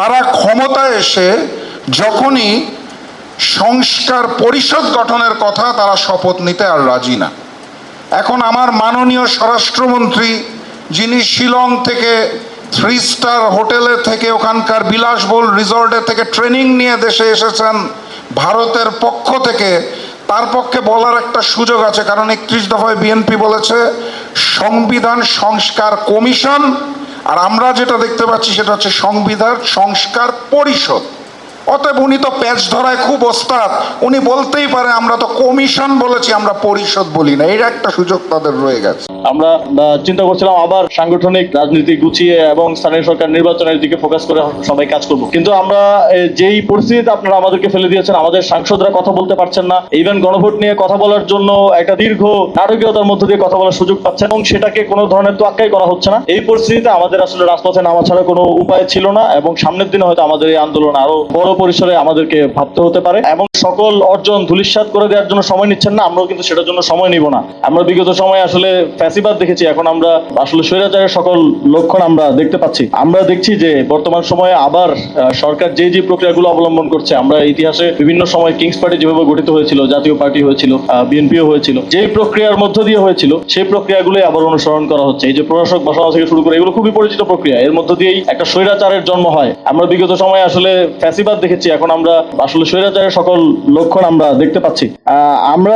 তারা ক্ষমতায় এসে যখনই সংস্কার পরিষদ গঠনের কথা, তারা শপথ নিতে আর রাজি না। এখন আমার মাননীয় স্বরাষ্ট্রমন্ত্রী, যিনি শিলং থেকে 3 স্টার হোটেলে থেকে, ওখানকার বিলাসবহুল রিসর্টে থেকে ট্রেনিং নিয়ে দেশে এসেছেন ভারতের পক্ষ থেকে, তার পক্ষে বলার একটা সুযোগ আছে, কারণ 31 দফায় বিএনপি বলেছে সংবিধান সংস্কার কমিশন, আর আমরা যেটা দেখতে পাচ্ছি সেটা হচ্ছে সংবিধান সংস্কার পরিষদ। অতএব উনি তো প্যাচ ধরায় খুব ওস্তাদ, উনি বলতেই পারে আমরা তো কমিশন বলেছি, আমরা পরিষদ বলি না। এর একটা সুযোগ তাদের রয়ে গেছে। আমরা চিন্তা করছিলাম আবার সাংগঠনিক রাজনীতি গুছিয়ে এবং স্থানীয় সরকার নির্বাচনের দিকে ফোকাস করে সবাই কাজ করব, কিন্তু আমরা যেই পরিস্থিতিতে আপনারা আমাদেরকে ফেলে দিয়েছেন, আমাদের সাংসদরা কথা বলতে পারছেন না, ইভেন গণভোট নিয়ে কথা বলার জন্য একটা দীর্ঘ নাটকীয়তার মধ্য দিয়ে কথা বলার সুযোগ পাচ্ছেন এবং সেটাকে কোনো ধরনের তোয়াক্কাই করা হচ্ছে না। এই পরিস্থিতিতে আমাদের আসলে রাজপথে নামা ছাড়া কোনো উপায় ছিল না এবং সামনের দিনে হয়তো আমাদের এই আন্দোলন আরো বড় পরিসরে আমাদেরকে ভাবতে হতে পারে এবং সকল অর্জন ধূলিসাৎ করে দেওয়ার জন্য সময় নিচ্ছেন না, আমরাও কিন্তু সেটার জন্য সময় নিব না। আমরা বিগত সময়ে আসলে ফ্যাসিবাদ দেখেছি, এখন আমরা আসলে স্বৈরাচারের সকল লক্ষণ আমরা দেখতে পাচ্ছি। আমরা দেখছি যে বর্তমান সময়ে আবার সরকার যে যে প্রক্রিয়াগুলো অবলম্বন করছে, আমরা ইতিহাসে বিভিন্ন সময় কিংস পার্টি যেভাবে গঠিত হয়েছিল, জাতীয় পার্টি হয়েছিল, বিএনপিও হয়েছিল, যে প্রক্রিয়ার মধ্য দিয়ে হয়েছিল সেই প্রক্রিয়াগুলোই আবার অনুসরণ করা হচ্ছে। এই যে প্রশাসক বসানো থেকে শুরু করে, এগুলো খুবই পরিচিত প্রক্রিয়া, এর মধ্য দিয়েই একটা স্বৈরাচারের জন্ম হয়। আমরা বিগত সময়ে আসলে ফ্যাসিবাদ দেখেছি, এখন আমরা আসলে স্বৈরাচারের সকল লক্ষণ আমরা দেখতে পাচ্ছি। আমরা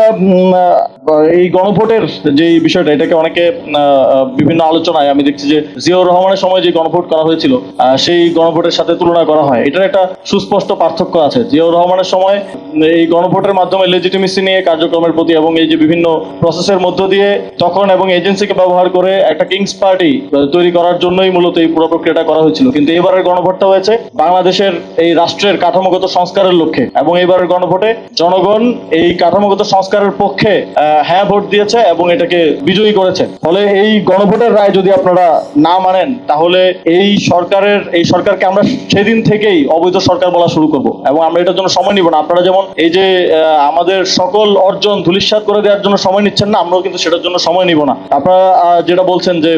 এই গণভোটের যে বিষয়টা, এটাকে অনেকে বিভিন্ন আলোচনায় আমি দেখছি যে জিয়াউর রহমানের সময় যে গণভোট করা হয়েছিল সেই গণভোটের সাথে তুলনা করা হয়। এটার একটা সুস্পষ্ট পার্থক্য আছে। জিয়াউর রহমানের সময় এই গণভোটের মাধ্যমে লেজিটিমেসি নিয়ে কার্যক্রমের প্রতি এবং এই যে বিভিন্ন প্রসেসের মধ্য দিয়ে তখন এবং এজেন্সিকে ব্যবহার করে একটা কিংস পার্টি তৈরি করার জন্যই মূলত এই পুরো প্রক্রিয়াটা করা হয়েছিল, কিন্তু এবারের গণভোটটা হয়েছে বাংলাদেশের এই রাষ্ট্রের কাঠামোগত সংস্কারের লক্ষ্যে এবং এবারের গণভোটে জনগণ এই কাঠামোগত সংস্কারের পক্ষে হ্যাঁ ভোট দিয়েছে এবং এটাকে বিজয়ী করেছে। ফলে এই গণভোটের রায় যদি আপনারা না মানেন, তাহলে এই সরকারকে আমরা সেদিন থেকেই অবৈধ সরকার বলা শুরু করব এবং আমরা এটার জন্য সময় নিব না। আপনারা যেমন এই যে আমাদের সকল অর্জন ধূলিসাৎ করে দেওয়ার জন্য সময় নিচ্ছেন না, আমরাও কিন্তু সেটার জন্য সময় নিব না। আপনারা যেটা বলছেন যে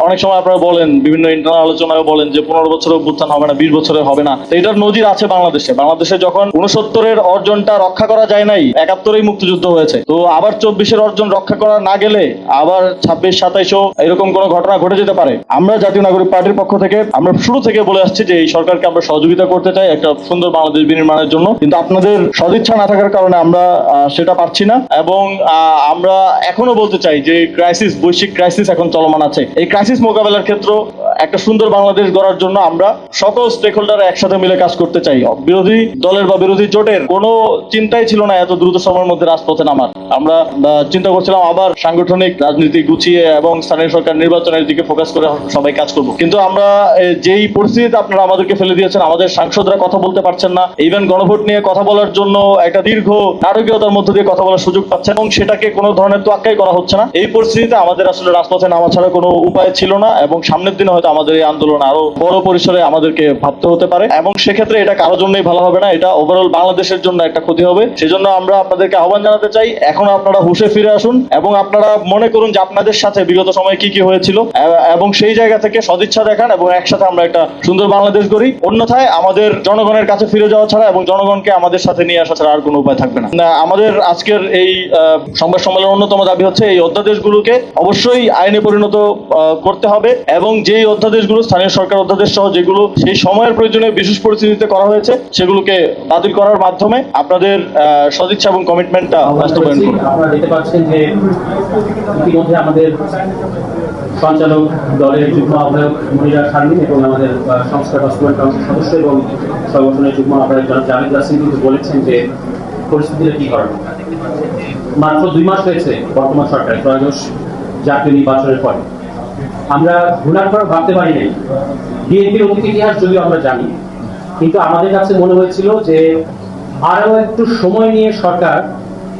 অনেক সময় আপনারা বলেন, বিভিন্ন ইন্টারনাল আলোচনায় বলেন যে 15 বছরের অভ্যুত্থান হবে না, 20 বছরে হবে না। তো এটার নজির আছে বাংলাদেশে যখন 69-এর অর্জনটা রক্ষা করা যায় নাই, 71-এই মুক্তিযুদ্ধ হয়েছে, তো আবার 24-এর অর্জন রক্ষা করা না গেলে আবার 26-27-ও এরকম কোন ঘটনা ঘটে যেতে পারে। আমরা জাতীয় নাগরিক পার্টির পক্ষ থেকে আমরা শুরু থেকে বলে আসছি যে এই সরকারকে আমরা সহযোগিতা করতে চাই একটা সুন্দর বাংলাদেশ বিনির্মাণের জন্য, কিন্তু আপনাদের সদিচ্ছা না থাকার কারণে আমরা সেটা পারছি না এবং আমরা এখনো বলতে চাই যে বৈশ্বিক ক্রাইসিস এখন চলমান আছে। এই ক্রাইসিস মোকাবেলার ক্ষেত্রে একটা সুন্দর বাংলাদেশ গড়ার জন্য আমরা সকল স্টেক হোল্ডার একসাথে মিলে কাজ করতে চাই। বিরোধী দলের বা বিরোধী জোটের কোনো চিন্তাই ছিল না এত দ্রুত সময়ের মধ্যে রাজপথে নামার। আমরা চিন্তা করছিলাম আবার সাংগঠনিক রাজনীতি গুছিয়ে এবং স্থানীয় সরকার নির্বাচনের দিকে ফোকাস করে সবাই কাজ করব, কিন্তু আমরা যেই পরিস্থিতিতে আপনারা আমাদেরকে ফেলে দিয়েছেন, আমাদের সাংসদরা কথা বলতে পারছেন না, ইভেন গণভোট নিয়ে কথা বলার জন্য একটা দীর্ঘ নাটকীয়তার মধ্য দিয়ে কথা বলার সুযোগ পাচ্ছেন এবং সেটাকে কোনো ধরনের তোয়াক্কাই করা হচ্ছে না। এই পরিস্থিতিতে আমাদের আসলে রাজপথে নামা ছাড়া কোনো উপায় ছিল না এবং সামনের দিনে হয়তো আমাদের এই আন্দোলন আরো বড় পরিসরে আমাদেরকে ভাবতে হতে পারে এবং সেক্ষেত্রে এটা কারোর জন্যই ভালো হবে না, এটা ওভারঅল বাংলাদেশের জন্য একটা ক্ষতি হবে। সেজন্য আমরা আপনাদেরকে আহ্বান জানাতে চাই, এখন আপনারা হুঁশে ফিরে আসুন এবং আপনারা মনে করুন যে আপনাদের সাথে বিগত সময়ে কি কি হয়েছিল এবং সেই জায়গা থেকে সদিচ্ছা দেখান এবং একসাথে আমরা একটা সুন্দর বাংলাদেশ গড়ি। অন্যথায় আমাদের জনগণের কাছে ফিরে যাওয়া ছাড়া এবং জনগণকে আমাদের সাথে নিয়ে আসা ছাড়া আর কোনো উপায় থাকবে না। আমাদের আজকের এই সংবাদ সম্মেলনের অন্যতম দাবি হচ্ছে এই অধ্যাদেশগুলোকে অবশ্যই আইনে পরিণত করতে হবে এবং যেই অধ্যাদেশগুলো স্থানীয় সরকার অধ্যাদেশ সহ যেগুলো সেই সময়ের প্রয়োজনে বিশেষ পরিস্থিতিতে করা হয়েছে সেগুলোকে বাতিল করার মাধ্যমে আপনাদের সদিচ্ছা এবং কমিটমেন্টটা বাস্তবায়ন করুন। আপনারা দেখতে পাচ্ছেন যে ইতিমধ্যে আমাদের সঞ্চালক দলের যুগ্ম আহ্বায়ক মনিরা শারমিন এবং আমাদের সংস্কার বাস্তবায়ন কাউন্সিল সদস্য এবং সংগঠনের যুগ্ম আহ্বায়ক জনাব জাভেদ ইয়াসিন কিন্তু বলেছেন যে পরিস্থিতিটা কি করার। মাত্র 2 মাস হয়েছে বর্তমান সরকার ত্রয়োদশ জাতীয় নির্বাচনের পরে। আমরা ঘোরার পর ভাবতে পারি নাই, বিএনপির অতীত ইতিহাস যদিও আমরা জানি, কিন্তু আমাদের কাছে মনে হয়েছিল যে আরো একটু সময় নিয়ে সরকার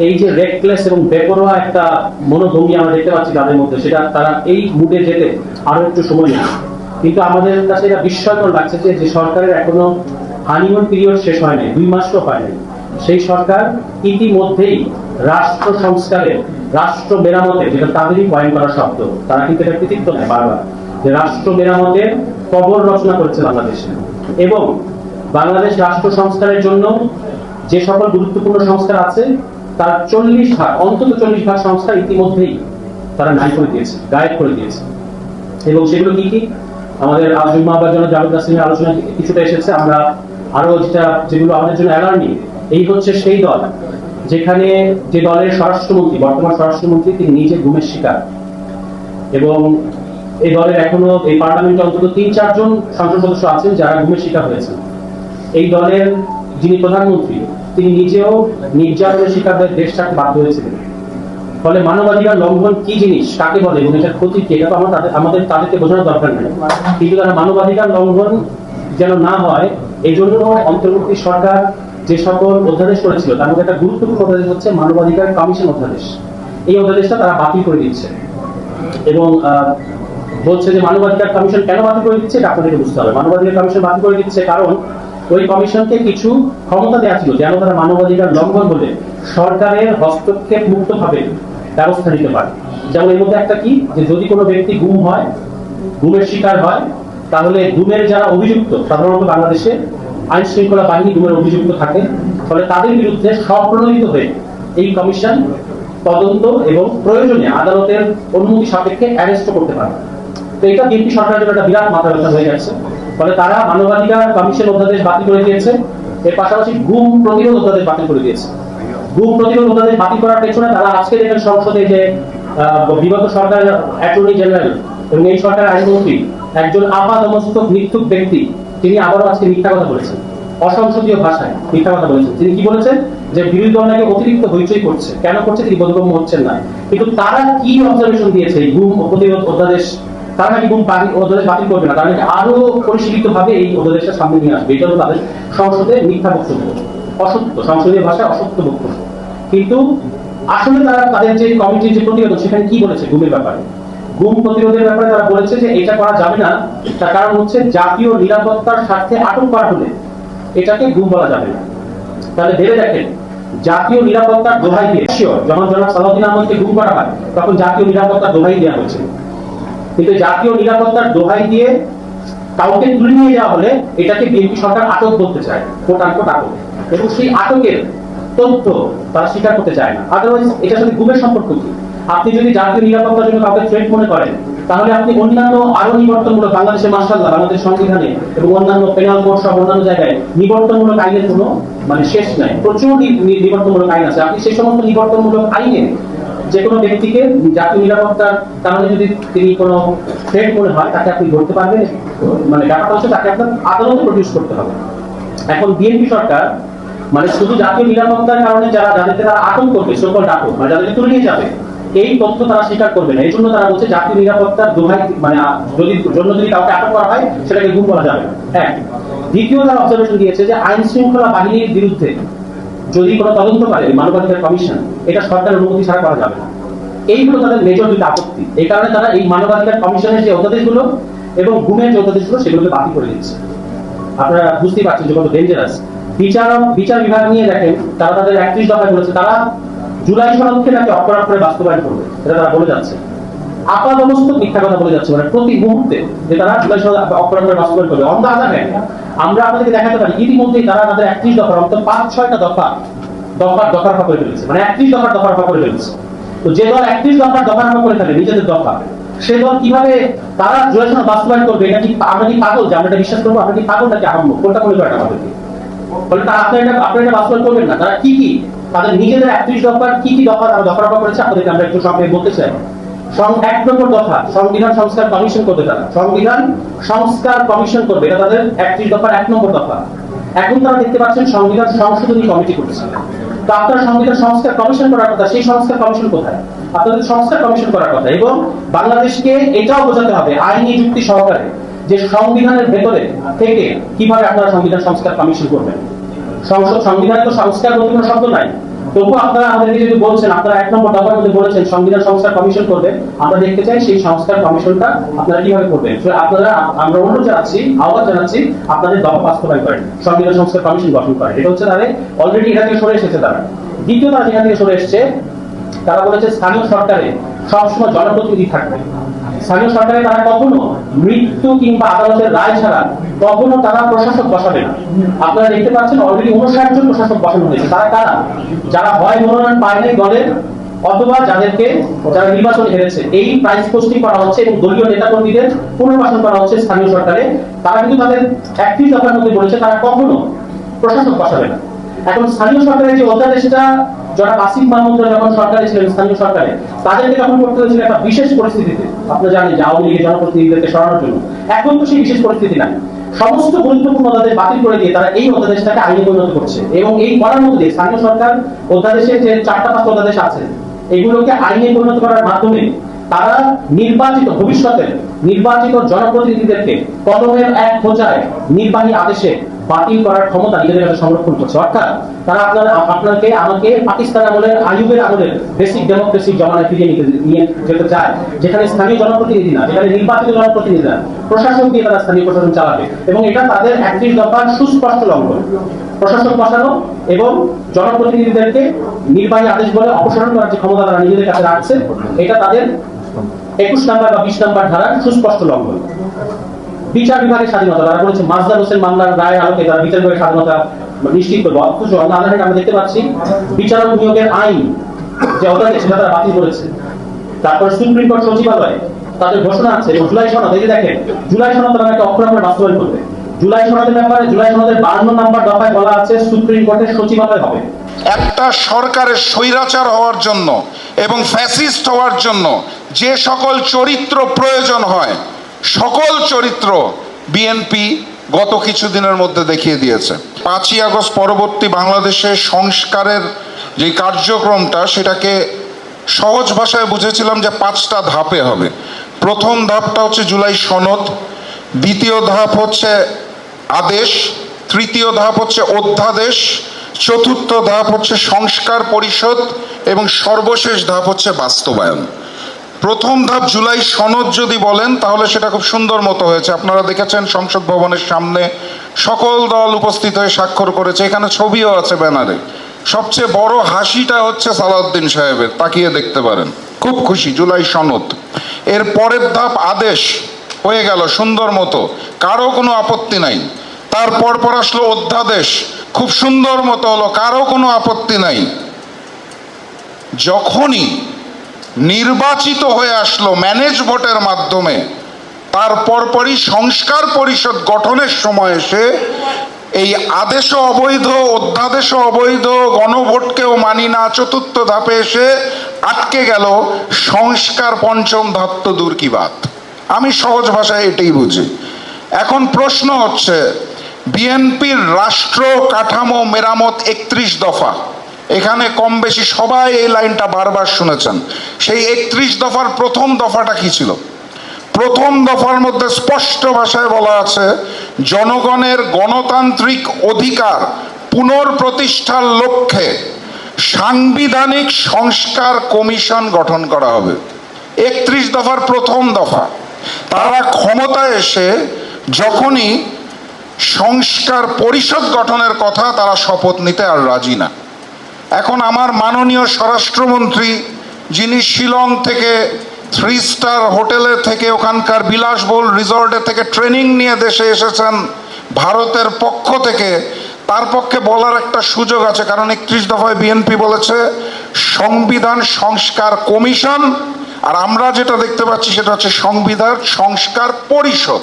এই যে রেকলেস এবং বেপরোয়া একটা মনোভঙ্গি আমরা দেখতে পাচ্ছি তাদের মধ্যে, সেটা তারা এই মুডে যেতে আরো একটু সময় নেয়। কিন্তু আমাদের কাছে এটা বিস্ময়কর লাগছে যে সরকারের এখনো হানিমুন পিরিয়ড শেষ হয় নাই, 2 মাসও হয় নাই। সেই সরকার ইতিমধ্যেই রাষ্ট্র সংস্কারে, রাষ্ট্র মেরামতে, যেটা তাদেরই পয়েন্ট করা শব্দ, তারা কিন্তু এটা কৃতিত্ব নেয় বারবার, যে রাষ্ট্র মেরামতের কবর রচনা করেছে বাংলাদেশে, এবং বাংলাদেশ রাষ্ট্র সংস্কারের জন্য যে সকল গুরুত্বপূর্ণ সংস্কার আছে তার 40 ভাগ, অন্তত 40 ভাগ সংস্কার ইতিমধ্যেই তারা নাই করে দিয়েছে, গায়েব করে দিয়েছে। এবং সেগুলো কি কি, আমাদের যুগ্ম আহ্বায়ক জনাব জাভেদ নাসিমের আলোচনা কিছুটা এসেছে। আমরা আরো যেগুলো আমাদের জন্য অ্যালার্মিং, এই হচ্ছে সেই দল যেখানে যে দলের স্বরাষ্ট্রমন্ত্রী, বর্তমান স্বরাষ্ট্রমন্ত্রী, তিনি নিজে গুমের শিকার, এবং এই দলের এখনো এই পার্লামেন্টে অন্তত 3-4 জন সংসদ সদস্য আছেন যারা গুমের শিকার হয়েছেন। এই দলের যিনি প্রধানমন্ত্রী তিনি নিজেও নির্যাতনের শিকার হয়ে দেশ ছাড়তে বাধ্য হয়েছিলেন। ফলে মানবাধিকার লঙ্ঘন কি জিনিস, কাকে বলে এবং এটার ক্ষতি কি, এটা তো আমাদের তাদেরকে বোঝানোর দরকার নেই। কিন্তু তারা মানবাধিকার লঙ্ঘন যেন না হয় এই জন্য অন্তর্বর্তী সরকার যে সকল অধ্যাদেশ করেছিল তার মধ্যে একটা গুরুত্বপূর্ণ অধ্যাদেশ হচ্ছে মানবাধিকার কমিশন অধ্যাদেশ। এই অধ্যাদেশটা তারা বাতিল করে দিচ্ছে এবং বলছে যে মানবাধিকার কমিশন কেন বাতিল করে দিচ্ছে এটা আপনাদেরকে বুঝতে হবে। মানবাধিকার কমিশন বাতিল করে দিচ্ছে কারণ ওই কমিশনকে কিছু ক্ষমতা দেওয়া ছিল যেন তারা মানবাধিকার লঙ্ঘন হলে সরকারের হস্তক্ষেপ মুক্তভাবে ব্যবস্থা নিতে পারে। যেমন এর মধ্যে একটা কি, যে যদি কোনো ব্যক্তি গুম হয়, গুমের শিকার হয়, তাহলে গুমের যারা অভিযুক্ত, সাধারণত বাংলাদেশে আইন শৃঙ্খলা বাহিনী গুমের অভিযুক্ত থাকে, ফলে তাদের বিরুদ্ধে স্বপ্রণোদিত হয়ে এই কমিশন তদন্ত এবং প্রয়োজনে আদালতের অনুমতি সাপেক্ষে অ্যারেস্ট করতে পারে। তো এটা বিএনপি সরকারের জন্য একটা বিরাট মাথা ব্যথা হয়ে যাচ্ছে। ফলে তারা মানবাধিকার কমিশন অধ্যাদেশ বাতিল করে দিয়েছে, এর পাশাপাশি গুম প্রতিরোধ অধ্যাদেশ বাতিল করে দিয়েছে। গুম প্রতিরোধ অধ্যাদেশ বাতিল করার পেছনে তারা আজকে দেখেন সংসদে যে বিগত সরকারের অ্যাটর্নি জেনারেল এবং এই সরকারের আইনমন্ত্রী একজন আপাদমস্তক মিথ্যুক ব্যক্তি, তিনি আবারও আজকে মিথ্যা কথা বলেছেন, অসংসদীয় ভাষায় মিথ্যা কথা বলেছেন। তিনি কি বলেছেন, যে বিরোধী দল নাকি অতিরিক্ত হইচই করছে, কেন করছে তিনি বোধগম্য হচ্ছেন না। কিন্তু তারা কি অবজারভেশন দিয়েছে এই গুম প্রতিরোধ অধ্যাদেশ, তারা নাকি গুম অধ্যাদেশ বাতিল করবে না, তারা নাকি আরো পরিশীলিত ভাবে এই অধ্যাদেশটা সামনে নিয়ে আসবে। এটা হলো তাদের সংসদে মিথ্যা বক্তব্য, অসত্য, সংসদীয় ভাষায় অসত্য বক্তব্য। কিন্তু আসলে তারা তাদের যে কমিটির যে প্রতিবেদন সেখানে কি বলেছে গুমের ব্যাপারে, গুম প্রতিরোধের ব্যাপারে তারা বলেছে যে এটা করা যাবে না, তার কারণ হচ্ছে জাতীয় নিরাপত্তার স্বার্থে আটক করা হলে এটাকে গুম বলা যাবে না। তাহলে ভেবে দেখেন, জাতীয় নিরাপত্তার দোহাই দিয়ে যখন জনাব সালাউদ্দিন আহমদকে গুম করা হয় তখন জাতীয় নিরাপত্তার দোহাই দেওয়া হয়েছিল, কিন্তু জাতীয় নিরাপত্তার দোহাই দিয়ে কাউকে তুলে নিয়ে যাওয়া হলে এটাকে বিএনপি সরকার আটক বলতে চায়, কোট আনকোট আটক, এবং সেই আটকের তথ্য তারা স্বীকার করতে চায় না। আদারওয়াইজ এটার সাথে গুমের সম্পর্ক কি? আপনি যদি জাতীয় নিরাপত্তার জন্য কাউকে থ্রেট মনে করেন তাহলে আপনি অন্যান্য আরো নিবর্তনমূলক, বাংলাদেশের মাশাআল্লাহ বাংলাদেশ সংবিধানে এবং অন্যান্য পেনাল কোড সহ অন্যান্য জায়গায় নিবর্তনমূলক আইনের কোনো শেষ নাই, প্রচুর নিবর্তনমূলক আইন আছে। আপনি সেই সমস্ত নিবর্তনমূলক আইনে যে কোনো ব্যক্তিকে জাতীয় নিরাপত্তার কারণে যদি তিনি কোনো থ্রেট মনে হয় তাকে আপনি ধরতে পারবেন, ব্যাপারটা হচ্ছে তাকে আপনার আদালতে প্রডিউস করতে হবে। এখন বিএনপি সরকার শুধু জাতীয় নিরাপত্তার কারণে যাদেরকে তারা আটক করবে, সকল আটক যাদেরকে তুলে নিয়ে যাবে, এই তথ্য তারা স্বীকার করবে না। এই জন্য তারা বলছে জাতীয় নিরাপত্তার দোহাই যদি কাউকে আটক করা হয় সেটাকে গুম বলা যাবে। এক, দ্বিতীয় তারা অবজারভেশন দিয়েছে যে আইন শৃঙ্খলা বাহিনীর বিরুদ্ধে যদি কোনো তদন্ত করে মানবাধিকার কমিশন, এটা সরকারের অনুমতি ছাড়া করা যাবে না। এইগুলো তাদের মেজর দুটো আপত্তি। এই কারণে তারা এই মানবাধিকার কমিশনের যে অধ্যাদেশগুলো এবং গুমের যে অধ্যাদেশগুলো সেগুলোকে বাতিল করে দিচ্ছে। আপনারা বুঝতেই পারছেন যে কত ডেঞ্জারাস। বিচার বিভাগ নিয়ে দেখেন, তারা তাদের 31 দফায় বলেছে তারা জুলাই সনদকে নাকি অপরাধ করে বাস্তবায়ন করবে, এটা তারা বলে যাচ্ছে। আপাদমস্তক মিথ্যা কথা বলে যাচ্ছে, প্রতি মুহূর্তে যে তারা জুলাই সনদ অপরাধ করে বাস্তবায়ন করবে। অন দ্য আদার হ্যান্ড আমরা আপনাদেরকে দেখাতে পারি ইতিমধ্যেই তারা তাদের 31 দফার অন্তত 5-6টা দফা করে ফেলেছে, 31 দফা করে ফেলেছে। তো যে দল 31 দফা করে ফেলে নিজেদের দফা, সে দল কিভাবে তারা জুলাই সনদ বাস্তবায়ন করবে? এটা কি আমরা কি পাগল যে আমরা এটা বিশ্বাস করবো? আমরা কি পাগল নাকি আহম্মক? কোনটা মনে করেন আমাদেরকে? ফলে তারা আপনারা এটা বাস্তবায়ন করবেন না। তারা কি তাদের নিজেদের 31 দফার কি দফা তারা দফা করেছে আপনাদেরকে আমরা একটু সংক্ষেপে বলতে চাই। 1 নম্বর দফা, সংবিধান সংস্কার কমিশন করবে। তারা সংবিধান সংস্কার কমিশন করবে, এটা তাদের 31 দফার 1 নম্বর দফা। এখন তারা দেখতে পাচ্ছেন সংবিধান সংশোধনী কমিটি করছে। তো আপনারা সংবিধান সংস্কার কমিশন করার কথা, সেই সংস্কার কমিশন কোথায়? আপনাদের সংস্কার কমিশন করার কথা। এবং বাংলাদেশকে এটাও বোঝাতে হবে আইনি যুক্তি সহকারে যে সংবিধানের ভেতরে থেকে কিভাবে আপনারা সংবিধান সংস্কার কমিশন করবেন। সংবিধানে তো সংস্কার বলতে কোনো শব্দ নাই, তবুও আপনারা আমাদেরকে যদি বলছেন, আপনারা 1 নম্বর দফার মধ্যে বলেছেন সংবিধান সংস্কার কমিশন করবে, আমরা দেখতে চাই সেই সংস্কার কমিশনটা আপনারা কিভাবে করবেন। আপনারা, আমরা অনুরোধ জানাচ্ছি, আহ্বান জানাচ্ছি, আপনাদের দফা বাস্তবায়ন করেন, সংবিধান সংস্কার কমিশন গঠন করেন। এটা হচ্ছে তাদের অলরেডি এটা থেকে সরে এসেছে তারা। দ্বিতীয়, তারা যেখান থেকে সরে এসছে, তারা বলেছে স্থানীয় সরকারে সবসময় জনপ্রতিনিধি থাকবে। স্থানীয় সরকারে তারা কখনো মৃত্যু কিংবা আদালতের রায় ছাড়া কখনো তারা প্রশাসক বসাবে না। আপনারা দেখতে পাচ্ছেন অলরেডি 59 জন প্রশাসক বসানো হয়েছে। তারা কারা? যারা হয় মনোনয়ন পায়নি দলের, অথবা যারা নির্বাচন হেরেছে। এই প্রাইস পোস্টিং করা হচ্ছে এবং দলীয় নেতাকর্মীদের পুনর্বাসন করা হচ্ছে স্থানীয় সরকারে। তারা কিন্তু তাদের 31 দফার মধ্যে বলেছে তারা কখনো প্রশাসক বসাবে না। এখন স্থানীয় সরকারের যে অধ্যাদেশটা যারা আসিফ মাহমুদরা যখন সরকারে ছিলেন, স্থানীয় সরকারে তাদেরকে তখন করতে হয়েছিল একটা বিশেষ পরিস্থিতিতে। আপনারা জানেন যে আওয়ামী লীগের জনপ্রতিনিধিদেরকে সরানোর জন্য। এখন তো সেই বিশেষ পরিস্থিতি নাই। সমস্ত গুরুত্বপূর্ণ অধ্যাদেশ বাতিল করে দিয়ে তারা এই অধ্যাদেশটাকে আইনে পরিণত করছে এবং এই করার মধ্যে স্থানীয় সরকার অধ্যাদেশে যে 4-5টা অধ্যাদেশ আছে এগুলোকে আইনে পরিণত করার মাধ্যমে তারা ভবিষ্যতের নির্বাচিত জনপ্রতিনিধিদেরকে কলমের এক খোঁচায় নির্বাহী আদেশে বাতিল করার ক্ষমতা নিজেদের কাছে সংরক্ষণ করছে। অর্থাৎ তারা আমাকে পাকিস্তান আমলের আইয়ুবের আমলের বেসিক ডেমোক্রেসির জমানায় ফিরিয়ে নিয়ে যেতে চায়, যেখানে স্থানীয় জনপ্রতিনিধি না, যেখানে নির্বাচিত জনপ্রতিনিধি না, প্রশাসন দিয়ে তারা স্থানীয় প্রশাসন চালাবে। এবং এটা তাদের 31 দফার সুস্পষ্ট লঙ্ঘন। প্রশাসন বসানো এবং জনপ্রতিনিধিদেরকে নির্বাহী আদেশ বলে অপসারণ করার যে ক্ষমতা তারা নিজেদের কাছে রাখছে, এটা তাদের 21 নম্বর বা 20 নম্বর ধারার সুস্পষ্ট লঙ্ঘন। বিচার বিভাগের স্বাধীনতা, তারা বলেছে মাজদার হোসেন মামলার রায় আলোকে তারা বিচার বিভাগের স্বাধীনতা নিশ্চিত করবে। অথচ আমরা দেখতে পাচ্ছি বিচারক নিয়োগের আইন যে অধ্যাদেশ সেটা তারা বাতিল করেছে। তারপর সুপ্রিম কোর্ট সচিবালয় তাদের ঘোষণা আছে এবং জুলাই সনদ, এই যে দেখেন জুলাই সনদ তারা একটা অক্ষরে বাস্তবায়ন করবে। জুলাই সনদের ব্যাপারে জুলাই সনদের 52 নম্বর দফায় বলা আছে সুপ্রিম কোর্টের সচিবালয় হবে। একটা সরকারের স্বৈরাচার হওয়ার জন্য এবং ফ্যাসিস্ট হওয়ার জন্য যে সকল চরিত্র প্রয়োজন হয়, সকল চরিত্র বিএনপি গত কিছুদিনের মধ্যে দেখিয়ে দিয়েছে। 5ই আগস্ট পরবর্তী বাংলাদেশে সংস্কারের যে কার্যক্রমটা, সেটাকে সহজ ভাষায় বুঝেছিলাম যে 5টা ধাপে হবে। প্রথম ধাপটা হচ্ছে জুলাই সনদ, দ্বিতীয় ধাপ হচ্ছে আদেশ, তৃতীয় ধাপ হচ্ছে অধ্যাদেশ, চতুর্থ ধাপ হচ্ছে সংস্কার পরিষদ এবং সর্বশেষ ধাপ হচ্ছে বাস্তবায়ন। প্রথম ধাপ জুলাই সনদ যদি বলেন তাহলে সেটা খুব সুন্দর মতো হয়েছে। আপনারা দেখেছেন সংসদ ভবনের সামনে সকল দল উপস্থিত হয়ে স্বাক্ষর করেছে, এখানে ছবিও আছে ব্যানারে। সবচেয়ে বড় হাসিটা হচ্ছে সালাউদ্দিন সাহেবের, তাকিয়ে দেখতে পারেন, খুব খুশি। জুলাই সনদ। এর পরের ধাপ আদেশ হয়ে গেল সুন্দর মতো, কারো কোনো আপত্তি নাই। তারপর আসলো অধ্যাদেশ, খুব সুন্দর মতো হলো, কারো কোনো আপত্তি নাই। যখনই নির্বাচিত হয়ে আসলো ম্যানেজ ভোটের মাধ্যমে, তার পরপরই সংস্কার পরিষদ গঠনের সময় এসে এই আদেশও অবৈধ, অধ্যাদেশও অবৈধ, গণভোটকেও মানি না, চতুর্থ ধাপে এসে আটকে গেল সংস্কার পঞ্চম ধাপ। তো দূর কি বাত, আমি সহজ ভাষায় এটাই বুঝি। এখন প্রশ্ন হচ্ছে বিএনপির রাষ্ট্র কাঠামো মেরামত 31 দফা, এখানে কম বেশি সবাই এই লাইনটা বারবার শুনেছেন। সেই 31 দফার প্রথম দফাটা কি ছিল? প্রথম দফার মধ্যে স্পষ্ট ভাষায় বলা আছে জনগণের গণতান্ত্রিক অধিকার পুনঃপ্রতিষ্ঠার লক্ষ্যে সাংবিধানিক সংস্কার কমিশন গঠন করা হবে। 31 দফার প্রথম দফা। তারা ক্ষমতায় এসে যখনই সংস্কার পরিষদ গঠনের কথা, তারা শপথ নিতে আর রাজি না। এখন আমার মাননীয় স্বরাষ্ট্রমন্ত্রী, যিনি শিলং থেকে 3 স্টার হোটেলে থেকে, ওখানকার বিলাসবহুল রিসর্টে থেকে ট্রেনিং নিয়ে দেশে এসেছেন ভারতের পক্ষ থেকে, তার পক্ষে বলার একটা সুযোগ আছে। কারণ 31 দফায় বিএনপি বলেছে সংবিধান সংস্কার কমিশন, আর আমরা যেটা দেখতে পাচ্ছি সেটা হচ্ছে সংবিধান সংস্কার পরিষদ।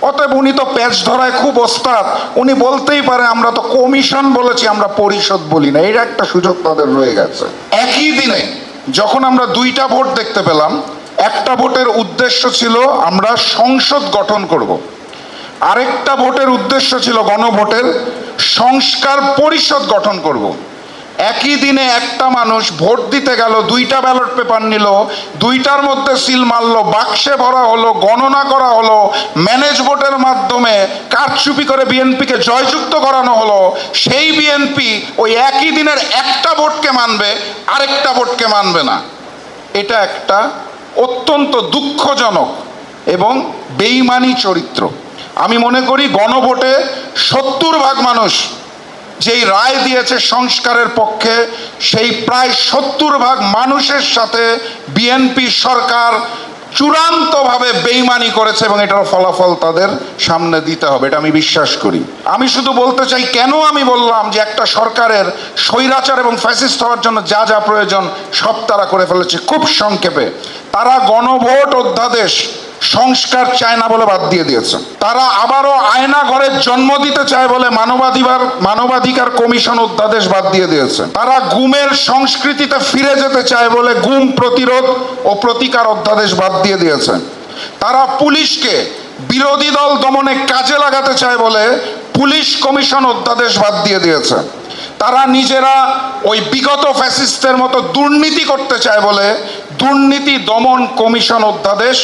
অতএব উনি তো প্যাচ ধরায় খুব ওস্তাদ, উনি বলতেই পারে আমরা তো কমিশন বলেছি, আমরা পরিষদ বলি না। এর একটা সুযোগ তাদের রয়ে গেছে। একই দিনে যখন আমরা 2টা ভোট দেখতে পেলাম, একটা ভোটের উদ্দেশ্য ছিল আমরা সংসদ গঠন করব, আরেকটা ভোটের উদ্দেশ্য ছিল গণভোটের সংস্কার পরিষদ গঠন করব। একই দিনে একটা মানুষ ভোট দিতে গেল, 2টা ব্যালট পেপার নিল, 2টার মধ্যে সিল মারলো, বাক্সে ভরা হলো, গণনা করা হলো, ম্যানেজ ভোটের মাধ্যমে কারচুপি করে বিএনপিকে জয়যুক্ত করানো হলো। সেই বিএনপি ওই একই দিনের একটা ভোটকে মানবে, আরেকটা ভোটকে মানবে না। এটা একটা অত্যন্ত দুঃখজনক এবং বেইমানি চরিত্র। আমি মনে করি গণভোটে 70% মানুষ যেই রায় দিয়েছে সংস্কারের পক্ষে, সেই প্রায় 70% মানুষের সাথে বিএনপি সরকার চূড়ান্তভাবে বেইমানি করেছে এবং এটার ফলাফল তাদের সামনে দিতে হবে, এটা আমি বিশ্বাস করি। আমি শুধু বলতে চাই, কেন আমি বললাম যে একটা সরকারের স্বৈরাচার এবং ফ্যাসিস্ট হওয়ার জন্য যা যা প্রয়োজন সব তারা করে ফেলেছে। খুব সংক্ষেপে, তারা গণভোট অধ্যাদেশ সংস্কার চায় না বলে বাদ দিয়ে দিয়েছে। তারা আবারও আয়না ঘরের জন্ম দিতে চায় বলে মানবাধিকার কমিশন অধ্যাদেশ বাদ দিয়ে দিয়েছে। তারা গুমের সংস্কৃতিতে ফিরে যেতে চায় বলে গুম প্রতিরোধ ও প্রতিকার অধ্যাদেশ বাদ দিয়ে দিয়েছে। তারা পুলিশকে বিরোধী দল দমনে কাজে লাগাতে চায় বলে পুলিশ কমিশন অধ্যাদেশ বাদ দিয়ে দিয়েছে। তারা নিজেরা ওই বিগত ফ্যাসিস্টের মতো দুর্নীতি করতে চায় বলে দুর্নীতি দমন কমিশন অধ্যাদেশ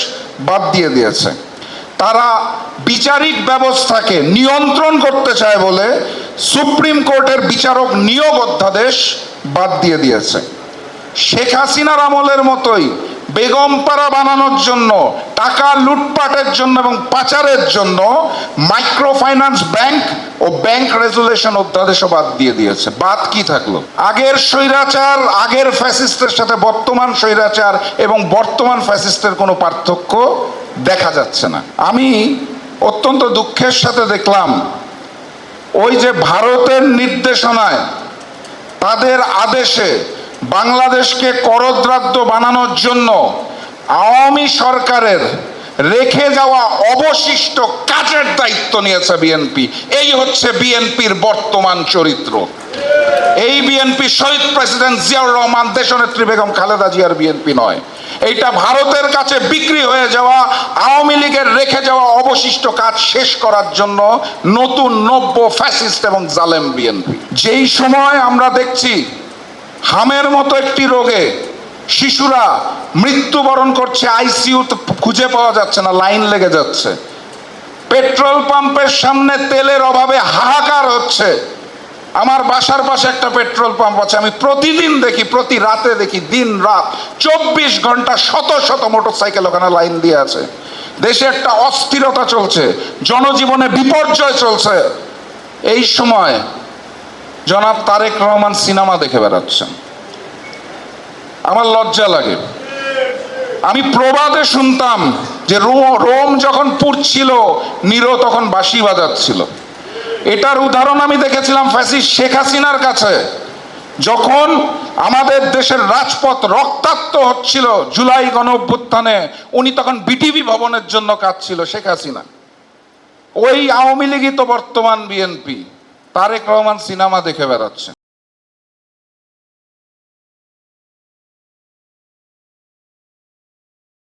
বাদ দিয়ে দিয়েছে। তারা বিচারিক ব্যবস্থাকে নিয়ন্ত্রণ করতে চায় বলে সুপ্রিম কোর্টের বিচারক নিয়োগ অধ্যাদেশ বাদ দিয়ে দিয়েছে। শেখ হাসিনার আমলের মতোই বেগমপাড়া বানানোর জন্য, টাকা লুটপাটের জন্য এবং পাচারের জন্য মাইক্রো ফাইন্যান্স ব্যাংক ও ব্যাংক রেজুলেশন অধ্যাদেশও বাদ দিয়ে দিয়েছে। বাদ কি থাকলো? আগের স্বৈরাচার, আগের ফ্যাসিস্টের সাথে বর্তমান স্বৈরাচার এবং বর্তমান ফ্যাসিস্টের কোনো পার্থক্য দেখা যাচ্ছে না। আমি অত্যন্ত দুঃখের সাথে দেখলাম ওই যে ভারতের নির্দেশনায়, তাদের আদেশে বাংলাদেশকে করদ্রাদ্য বানানোর জন্য আওয়ামী সরকারের রেখে যাওয়া অবশিষ্ট কাজের দায়িত্ব নিয়েছে বিএনপি। এই হচ্ছে বিএনপির বর্তমান চরিত্র। এই বিএনপি শহীদ প্রেসিডেন্ট জিয়াউর রহমান, দেশনেত্রী বেগম খালেদা জিয়ার বিএনপি নয়। এইটা ভারতের কাছে বিক্রি হয়ে যাওয়া আওয়ামী লীগের রেখে যাওয়া অবশিষ্ট কাজ শেষ করার জন্য নতুন নব্য ফ্যাসিস্ট এবং জালেম বিএনপি। যেই সময় আমরা দেখছি হামের মতো একটি রোগে শিশুরা মৃত্যুবরণ করছে, আইসিইউতে খুঁজে পাওয়া যাচ্ছে না, লাইন লেগে যাচ্ছে, পেট্রোল পাম্পের সামনে তেলের অভাবে হাহাকার হচ্ছে। আমার বাসার পাশে একটা পেট্রোল পাম্প আছে, আমি প্রতিদিন দেখি, প্রতি রাতে দেখি, দিন রাত 24 ঘন্টা শত শত মোটরসাইকেল ওখানে লাইন দিয়ে আছে। দেশে একটা অস্থিরতা চলছে, জনজীবনে বিপর্যয় চলছে। এই সময় জনাব তারেক রহমান সিনেমা দেখে বেড়াচ্ছেন। আমার লজ্জা লাগে। আমি প্রবাদে শুনতাম যে রোম যখন পুড়ছিল, নিরো তখন বাঁশি বাজাচ্ছিল। এটার উদাহরণ আমি দেখেছিলাম ফ্যাসিস্ট শেখ হাসিনার কাছে। যখন আমাদের দেশের রাজপথ রক্তাক্ত হচ্ছিল জুলাই গণঅভ্যুত্থানে, উনি তখন বিটিভি ভবনের জন্য কাঁদছিল শেখ হাসিনা। ওই আওয়ামী লীগই তো বর্তমান বিএনপি। তারেক রহমান সিনেমা দেখে বেড়াচ্ছে।